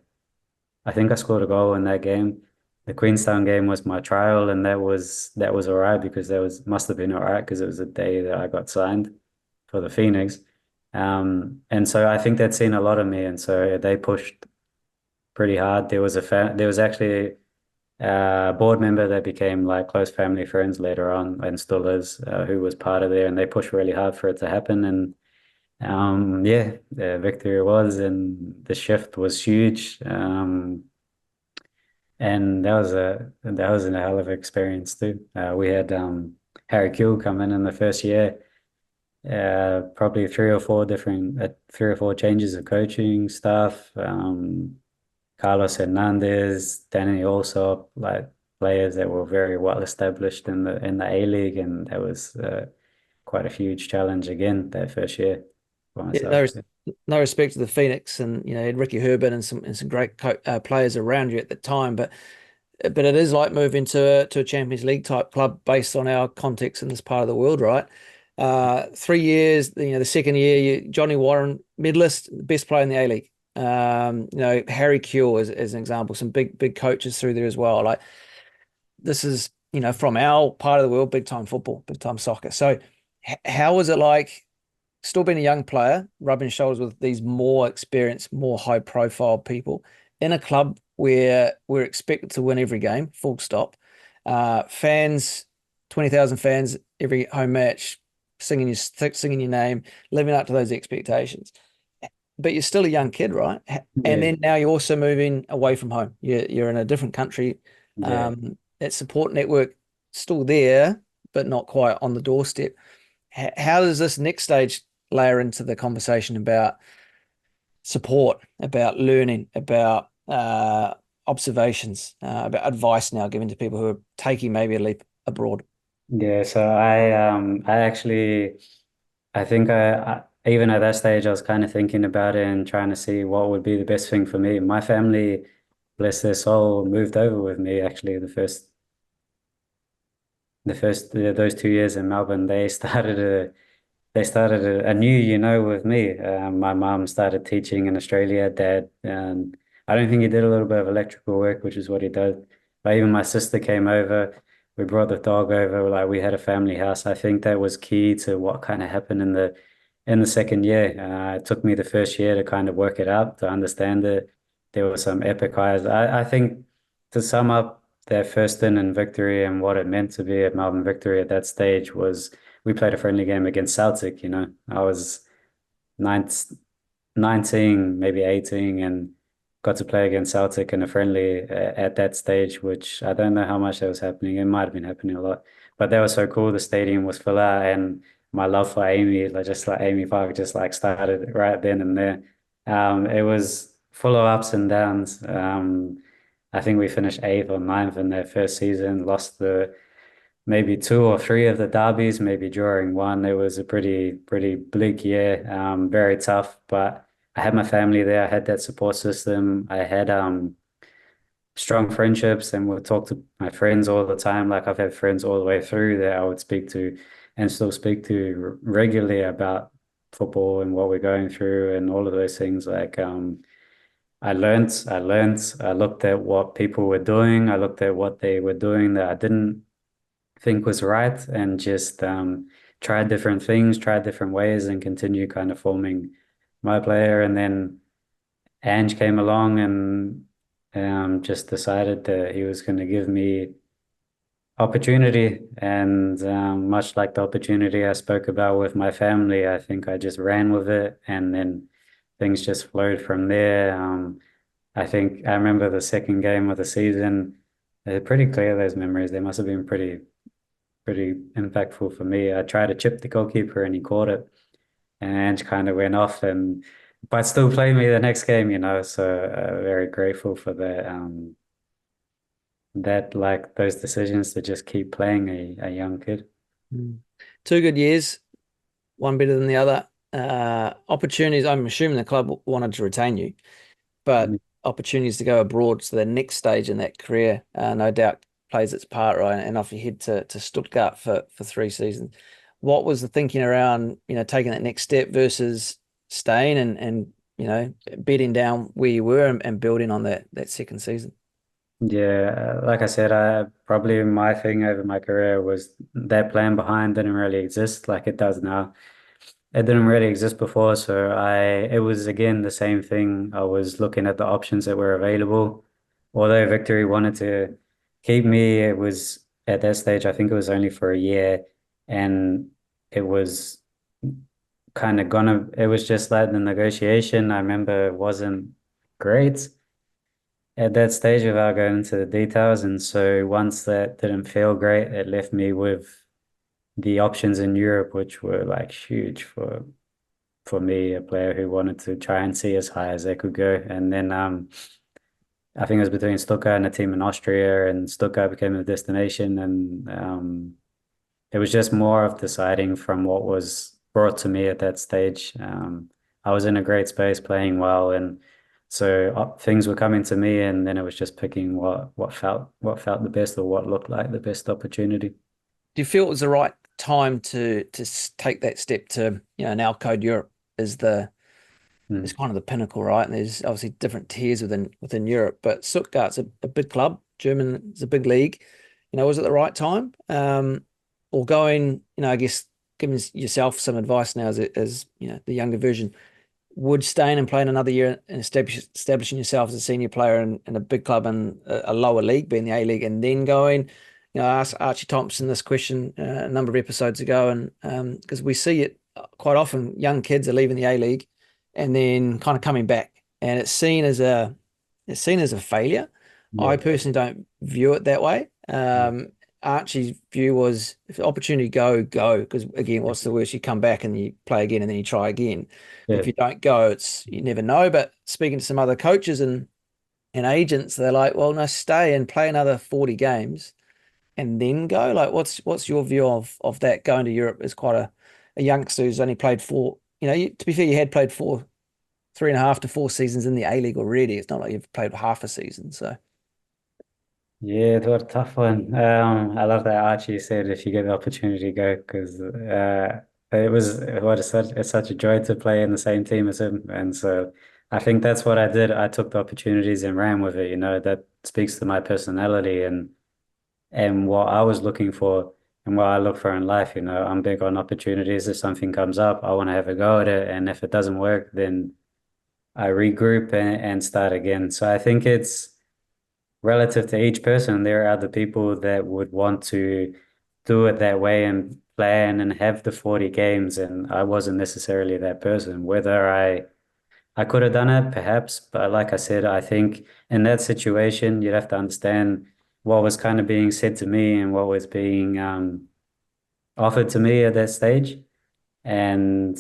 think I scored a goal in that game. The Queenstown game was my trial, and that was all right because that was must have been all right because it was the day that I got signed for the Phoenix. And so I think they'd seen a lot of me, and so they pushed pretty hard. There was actually a board member that became like close family friends later on and still is, who was part of there, and they pushed really hard for it to happen. And the victory was, and the shift was huge. And that was a hell of an experience too. We had Harry Kuehl come in the first year, probably three or four changes of coaching staff. Carlos Hernandez, Danny Allsop, like players that were very well established in the A League, and that was quite a huge challenge again that first year for
Yeah,
myself.
no respect to the Phoenix, and you had Ricky Herbert and some great players around you at the time, but it is like moving to a Champions League type club based on our context in this part of the world, right? 3 years, the second year, Johnny Warren, medalist, best player in the A League. Harry Kuehl as an example, some big coaches through there as well. Like, this is from our part of the world, big time football, big time soccer. So How was it like still being a young player, rubbing shoulders with these more experienced, more high profile people in a club where we're expected to win every game, full stop. Fans, 20,000 fans every home match, singing your name, living up to those expectations. But you're still a young kid, right? And
Yeah,
then now you're also moving away from home. You're in a different country.
yeah.
That support network still there, but not quite on the doorstep. How does this next stage layer into the conversation about support, about learning, about observations, about advice now given to people who are taking maybe a leap abroad?
Yeah, so I actually I think even at that stage I was kind of thinking about it and trying to see what would be the best thing for me. My family, bless their soul, moved over with me actually those 2 years in Melbourne. They started a new, with me. My mom started teaching in Australia. Dad, I don't think he did a little bit of electrical work, which is what he does. But even my sister came over. We brought the dog over. Like we had a family house. I think that was key to what kind of happened in the second year. It took me the first year to kind of work it out, to understand it. There were some epic highs. I think to sum up their first stint in Victory and what it meant to be at Melbourne Victory at that stage was we played a friendly game against Celtic. I was 19, 19, maybe 18, and got to play against Celtic in a friendly at that stage, which I don't know how much that was happening. It might have been happening a lot, but that was so cool. The stadium was full out, and my love for Amy, like just like Amy Park, just like started right then and there. It was full of ups and downs. I think we finished eighth or ninth in their first season, lost the maybe two or three of the derbies, maybe drawing one. It was a pretty bleak year, very tough. But I had my family there. I had that support system. I had strong friendships, and would talk to my friends all the time. Like I've had friends all the way through that I would speak to, and still speak to regularly about football and what we're going through and all of those things. Like I looked at what people were doing. I looked at what they were doing that I didn't think was right, and just tried different things, tried different ways, and continue kind of forming my player. And then Ange came along and just decided that he was going to give me opportunity. And much like the opportunity I spoke about with my family, I think I just ran with it, and then things just flowed from there. I think I remember the second game of the season. They're pretty clear, those memories. They must have been pretty impactful for me. I tried to chip the goalkeeper and he caught it, and Ange kind of went off, and but still played me the next game. So very grateful for that like those decisions to just keep playing a young kid.
Mm. 2 good years, one better than the other. Opportunities, I'm assuming the club wanted to retain you, but opportunities to go abroad to the next stage in that career, no doubt plays its part, right? And off you head to Stuttgart for 3 seasons. What was the thinking around, taking that next step versus staying and bedding down where you were and building on that second season?
Yeah, like I said, I probably my thing over my career was that plan behind didn't really exist like it does now. It didn't really exist before, so it was again the same thing. I was looking at the options that were available. Although Victory wanted to keep me, it was at that stage, I think it was only for a year, and it was it was just like the negotiation, I remember it wasn't great at that stage without going into the details. And so once that didn't feel great, it left me with the options in Europe, which were like huge for me, a player who wanted to try and see as high as they could go. And then I think it was between Stuttgart and a team in Austria, and Stuttgart became a destination. And it was just more of deciding from what was brought to me at that stage. I was in a great space, playing well, and so things were coming to me, and then it was just picking what felt the best or what looked like the best opportunity.
Do you feel it was the right time to take that step to, now Code Europe is
Mm.
is kind of the pinnacle, right? And there's obviously different tiers within Europe, but Stuttgart's a big club. German is a big league. Was it the right time? Or going, I guess giving yourself some advice now as the younger version, would staying and playing another year and establishing yourself as a senior player in a big club in a lower league, being the A League, and then going, I asked Archie Thompson this question a number of episodes ago, and because we see it quite often, young kids are leaving the A League and then kind of coming back, and it's seen as a failure. I
Yeah.
personally don't view it that way. Archie's view was, if the opportunity go, because again, what's the worst? You come back and you play again and then you try again. But
Yeah.
if you don't go, you never know. But speaking to some other coaches and agents, they're like, well, no, stay and play another 40 games and then go. Like, what's your view of that? Going to Europe is quite a youngster who's only played four. To be fair, you had played 3.5 to 4 seasons in the A League already. It's not like you've played half a season. So
Yeah, it was a tough one. I love that Archie said if you get the opportunity, go, because it's such a joy to play in the same team as him, and so I think that's what I did. I took the opportunities and ran with it. That speaks to my personality and what I was looking for and what I look for in life. I'm big on opportunities. If something comes up, I want to have a go at it, and if it doesn't work, then I regroup and start again. So I think it's relative to each person. There are other people that would want to do it that way and plan and have the 40 games, and I wasn't necessarily that person. Whether I could have done it, perhaps, but like I said, I think in that situation, you'd have to understand what was kind of being said to me and what was being offered to me at that stage, and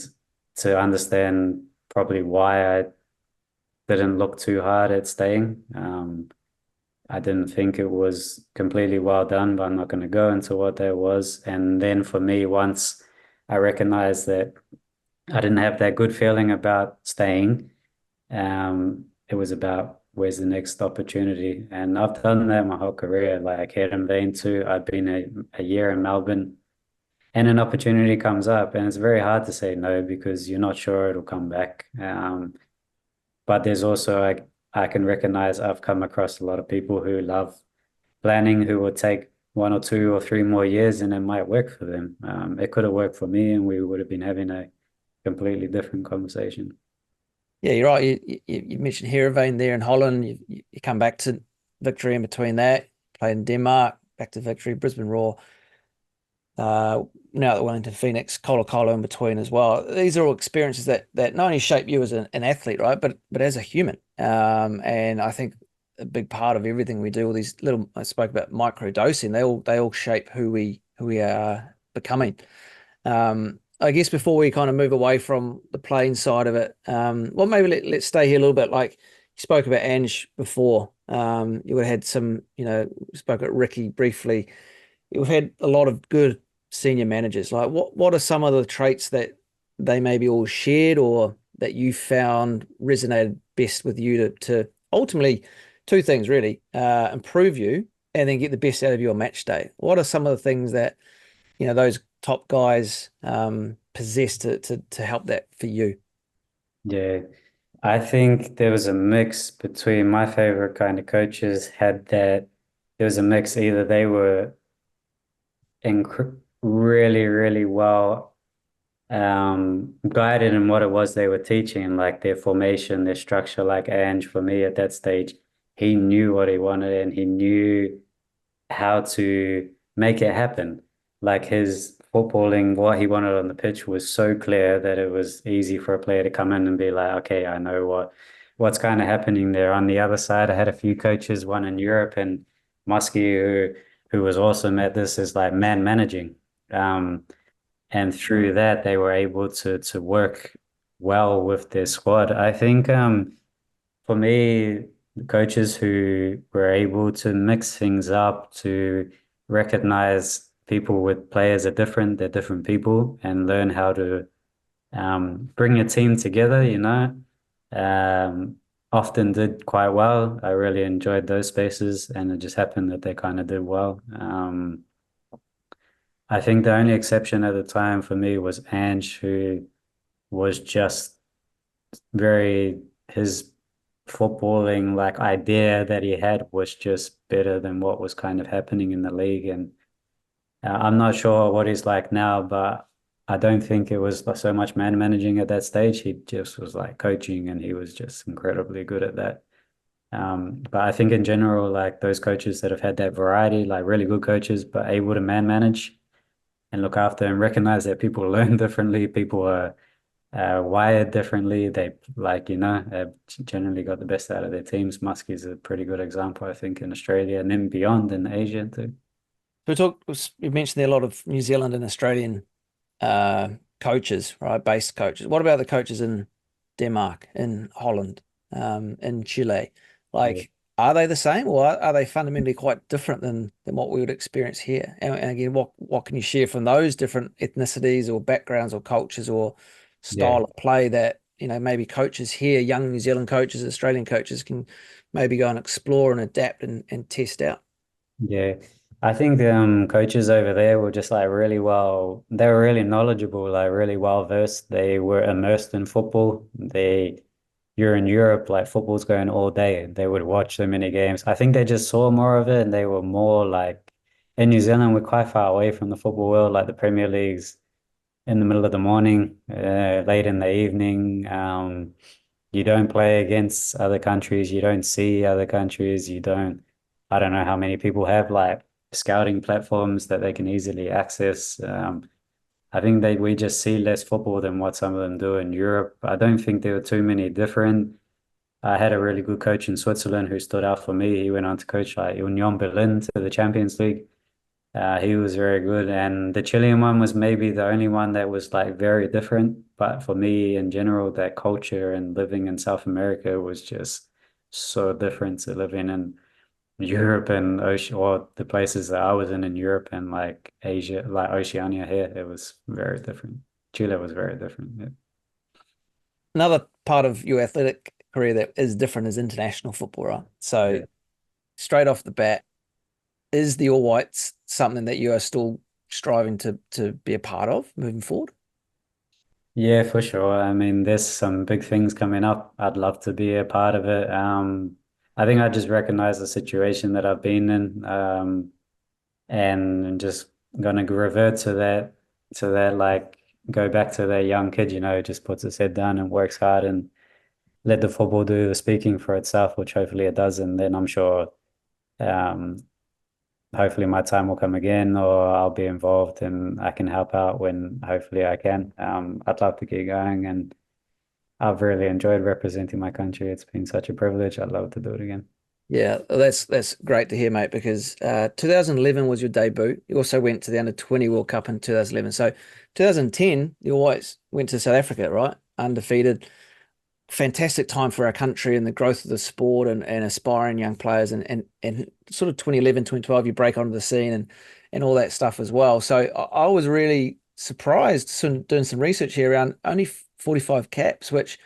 to understand probably why I didn't look too hard at staying. I didn't think it was completely well done, but I'm not going to go into what that was. And then for me, once I recognized that I didn't have that good feeling about staying, it was about where's the next opportunity. And I've done that my whole career. Like here in Vain too, I've been a year in Melbourne and an opportunity comes up, and it's very hard to say no because you're not sure it'll come back. But there's also I can recognize I've come across a lot of people who love planning, who will take 1 or 2 or 3 more years, and it might work for them. It could have worked for me, and we would have been having a completely different conversation.
yeah, you're right. You mentioned Heerenveen there in Holland. You come back to Victory in between that. Played in Denmark, back to Victory, Brisbane Roar. Now at Wellington Phoenix, Colo Colo in between as well. These are all experiences that not only shape you as an athlete, right, but as a human. And I think a big part of everything we do, all these little, I spoke about micro dosing, they all shape who we are becoming. I guess before we kind of move away from the playing side of it, well, maybe let's stay here a little bit. Like you spoke about Ange before. You would have had some, spoke about Ricky briefly. We've had a lot of good senior managers. Like what are some of the traits that they maybe all shared or that you found resonated best with you to ultimately two things really, improve you and then get the best out of your match day? What are some of the things that, those top guys possess to help that for you?
Yeah, I think there was a mix between my favorite kind of coaches had that there was a mix. Either they were really, really well guided in what it was they were teaching, like their formation, their structure. Like Ange, for me at that stage, he knew what he wanted and he knew how to make it happen. Like his footballing, what he wanted on the pitch was so clear that it was easy for a player to come in and be like, okay, I know what's kind of happening there. On the other side, I had a few coaches, one in Europe and Muskie, who was awesome at this, is like man managing. And through that, they were able to work well with their squad. I think for me, coaches who were able to mix things up, to recognize people with players are different, they're different people, and learn how to bring a team together, um, often did quite well. I really enjoyed those spaces, and it just happened that they kind of did well. I think the only exception at the time for me was Ange, who was just very his footballing like idea that he had was just better than what was kind of happening in the league. And I'm not sure what he's like now, but I don't think it was so much man managing at that stage. He just was like coaching, and he was just incredibly good at that. But I think in general, like those coaches that have had that variety, like really good coaches, but able to man manage and look after and recognize that people learn differently, people are wired differently. They like, have generally got the best out of their teams. Muskie's a pretty good example, I think, in Australia and then beyond in Asia too.
You mentioned there a lot of New Zealand and Australian coaches, right? Based coaches. What about the coaches in Denmark, in Holland, in Chile?
Yeah.
Like, are they the same, or are they fundamentally quite different than what we would experience here? And again, what can you share from those different ethnicities or backgrounds or cultures or
Yeah.
style of play that, maybe coaches here, young New Zealand coaches, Australian coaches can maybe go and explore and adapt and test out?
Yeah. I think the coaches over there were just like they were really knowledgeable, like really well versed. They were immersed in football. You're in Europe, like football's going all day. They would watch so many games. I think they just saw more of it and they were more like in New Zealand, we're quite far away from the football world, like the Premier League's in the middle of the morning, late in the evening. You don't play against other countries. You don't see other countries. I don't know how many people have like scouting platforms that they can easily access. I think we just see less football than what some of them do in Europe. I don't think there were too many different. I had a really good coach in Switzerland who stood out for me. He went on to coach like Union Berlin to the Champions League. He was very good, and the Chilean one was maybe the only one that was like very different. But for me, in general, that culture and living in South America was just so different to living in Europe and Ocean, or the places that I was in Europe and like Asia, like Oceania here. It was very different. Chile was very different. Yeah.
Another part of your athletic career that is different is international football, right? So
Yeah.
straight off the bat, is the All Whites something that you are still striving to be a part of moving forward?
Yeah, for sure. I mean, there's some big things coming up. I'd love to be a part of it. I think I just recognize the situation that I've been in, and just gonna revert to that, like go back to that young kid, just puts his head down and works hard and let the football do the speaking for itself, which hopefully it does. And then I'm sure, um, hopefully my time will come again, or I'll be involved and I can help out when hopefully I can. I'd love to keep going, and I've really enjoyed representing my country. It's been such a privilege. I'd love to do it again.
Yeah, that's great to hear, mate, because 2011 was your debut. You also went to the Under-20 World Cup in 2011. So 2010, you always went to South Africa, right? Undefeated. Fantastic time for our country and the growth of the sport and aspiring young players and sort of 2011, 2012, you break onto the scene and all that stuff as well. So I was really surprised doing some research here around only 45 caps, which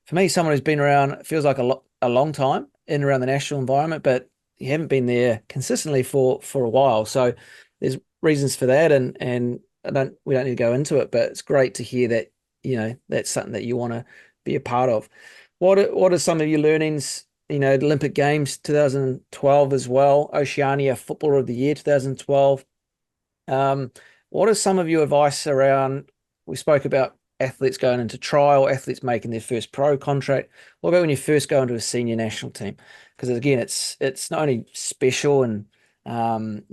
for me, someone who's been around, it feels like a long time in and around the national environment, but you haven't been there consistently for a while. So there's reasons for that, and we don't need to go into it, but it's great to hear that that's something that you want to be a part of. What are some of your learnings? The Olympic Games 2012 as well, Oceania Footballer of the Year 2012. What are some of your advice around? We spoke about athletes going into trial, athletes making their first pro contract. What about when you first go into a senior national team? Because again, it's not only special and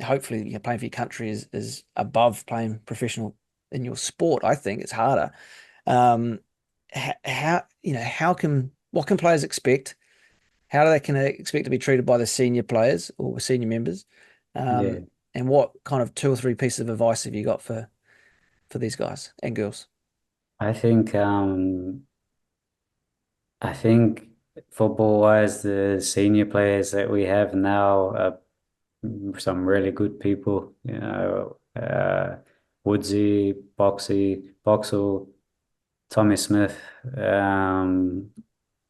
hopefully playing for your country is above playing professional in your sport. I think it's harder. Um, what can players expect? How do they can they expect to be treated by the senior players or senior members?
Yeah.
And what kind of two or three pieces of advice have you got for these guys and girls?
I think um I think football wise, the senior players that we have now are some really good people, Woodsy, Boxall, Tommy Smith,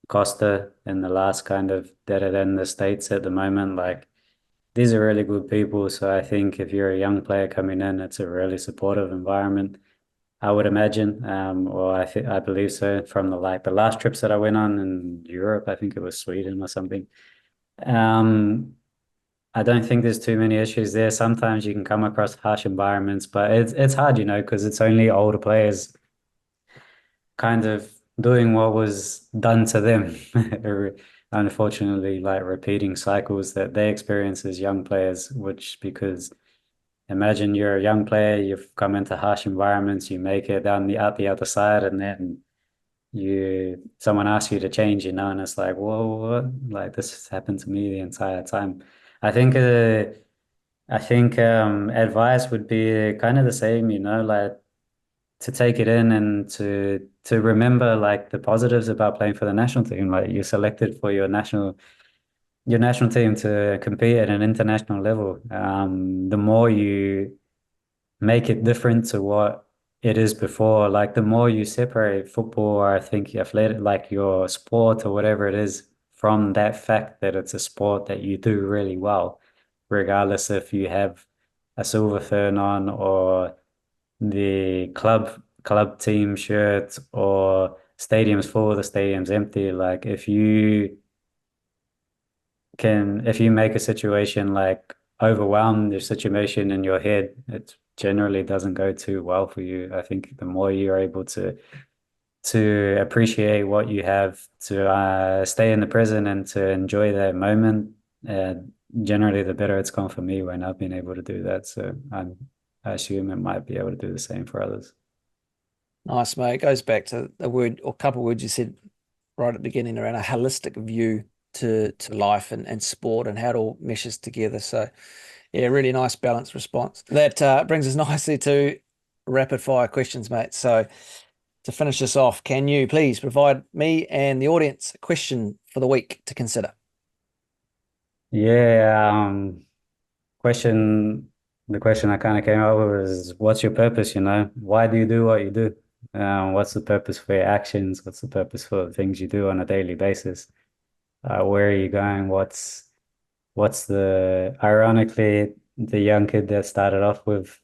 Costa, and the last kind of that are in the States at the moment. Like these are really good people. So I think if you're a young player coming in, it's a really supportive environment. I would imagine, or I believe so from the last trips that I went on in Europe. I think it was Sweden or something. Um, I don't think there's too many issues there. Sometimes you can come across harsh environments, but it's hard, because it's only older players kind of doing what was done to them. Unfortunately, like repeating cycles that they experience as young players, which because imagine you're a young player, you've come into harsh environments, you make it down out the other side, and then someone asks you to change, and it's like, whoa, what? Like this has happened to me the entire time. I think advice would be kind of the same, like to take it in and to remember like the positives about playing for the national team. Like you're selected for your national team to compete at an international level. The more you make it different to what it is before, like the more you separate football, or I think athletic, like your sport or whatever it is, from that fact that it's a sport that you do really well, regardless if you have a silver fern on or the club team shirt or stadium's full, the stadium's empty. Like if you make a situation like overwhelm the situation in your head, it generally doesn't go too well for you. I think the more you're able to appreciate what you have, to stay in the present and to enjoy that moment, uh, generally the better it's gone for me when I've been able to do that. So I assume it might be able to do the same for others.
Nice, mate. It goes back to a word or couple of words you said right at the beginning around a holistic view to life and sport and how it all meshes together. So, yeah, really nice balanced response. That brings us nicely to rapid fire questions, mate. So, to finish this off, can you please provide me and the audience a question for the week to consider?
Yeah, question the question I kind of came up with is what's your purpose, Why do you do what you do? What's the purpose for your actions? What's the purpose for the things you do on a daily basis? Where are you going? What's ironically, the young kid that started off with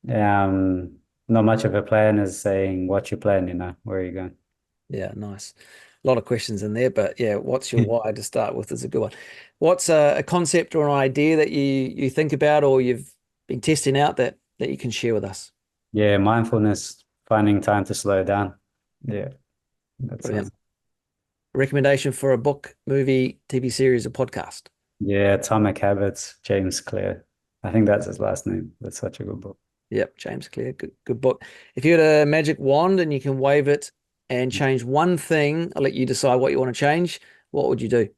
not much of a plan is saying, what's your plan, Where are you going?
Yeah, nice. A lot of questions in there, but yeah, what's your why to start with is a good one. What's a concept or an idea that you think about or you've been testing out that you can share with us?
Yeah, mindfulness, finding time to slow down. Yeah, that
Brilliant.
sounds.
Recommendation for a book, movie, TV series, or podcast?
Yeah, Atomic Habits, James Clear. I think that's his last name. That's such a good book.
Yep, James Clear, good book. If you had a magic wand and you can wave it and change one thing, I'll let you decide what you want to change. What would you do?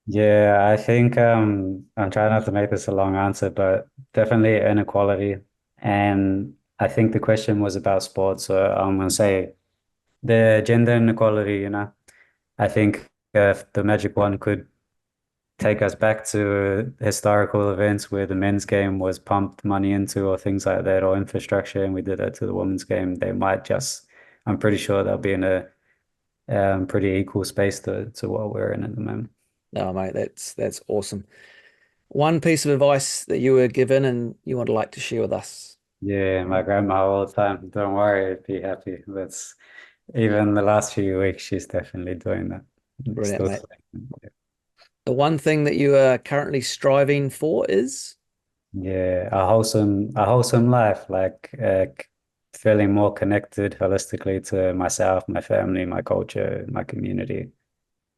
Yeah, I think I'm trying not to make this a long answer, but definitely inequality. And I think the question was about sports, so I'm gonna say the gender inequality, I think if the Magic One could take us back to historical events where the men's game was pumped money into or things like that, or infrastructure, and we did that to the women's game, I'm pretty sure they'll be in a pretty equal space to what we're in at the moment.
No, mate, that's awesome. One piece of advice that you were given and you would like to share with us.
Yeah, my grandma all the time. Don't worry, be happy. That's even the last few weeks, she's definitely doing that.
Brilliant,
Still,
mate. The one thing that you are currently striving for is
yeah, a wholesome life, like feeling more connected holistically to myself, my family, my culture, my community,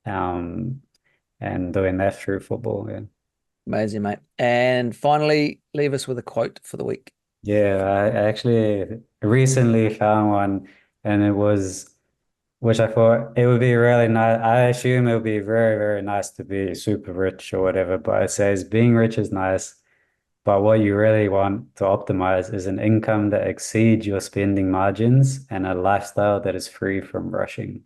um, and doing that through football. Yeah,
amazing, mate. And finally, leave us with a quote for the week.
yeah. I actually recently found one, and it was. Which I thought it would be really nice. I assume it would be very, very nice to be super rich or whatever, but it says being rich is nice, but what you really want to optimize is an income that exceeds your spending margins and a lifestyle that is free from rushing.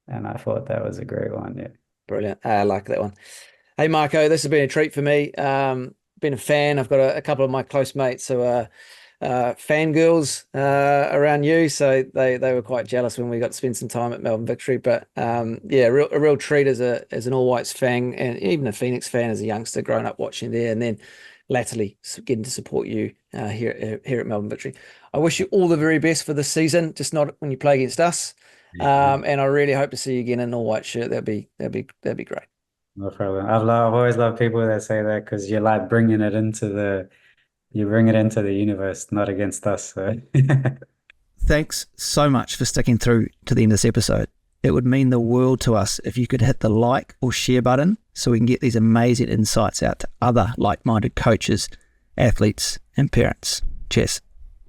And I thought that was a great one. Yeah.
Brilliant. I like that one. Hey, Marco, this has been a treat for me. Been a fan. I've got a couple of my close mates who are fangirls around you, so they were quite jealous when we got to spend some time at Melbourne Victory. But yeah, a real treat as an All Whites fan and even a Phoenix fan as a youngster growing up watching there, and then latterly getting to support you here at Melbourne Victory. I wish you all the very best for this season, just not when you play against us. And I really hope to see you again in an All White shirt. That'd be great.
No problem. I've always loved people that say that because you're like you bring it into the universe, not against us. So
Thanks so much for sticking through to the end of this episode. It would mean the world to us if you could hit the like or share button so we can get these amazing insights out to other like-minded coaches, athletes, and parents. Cheers.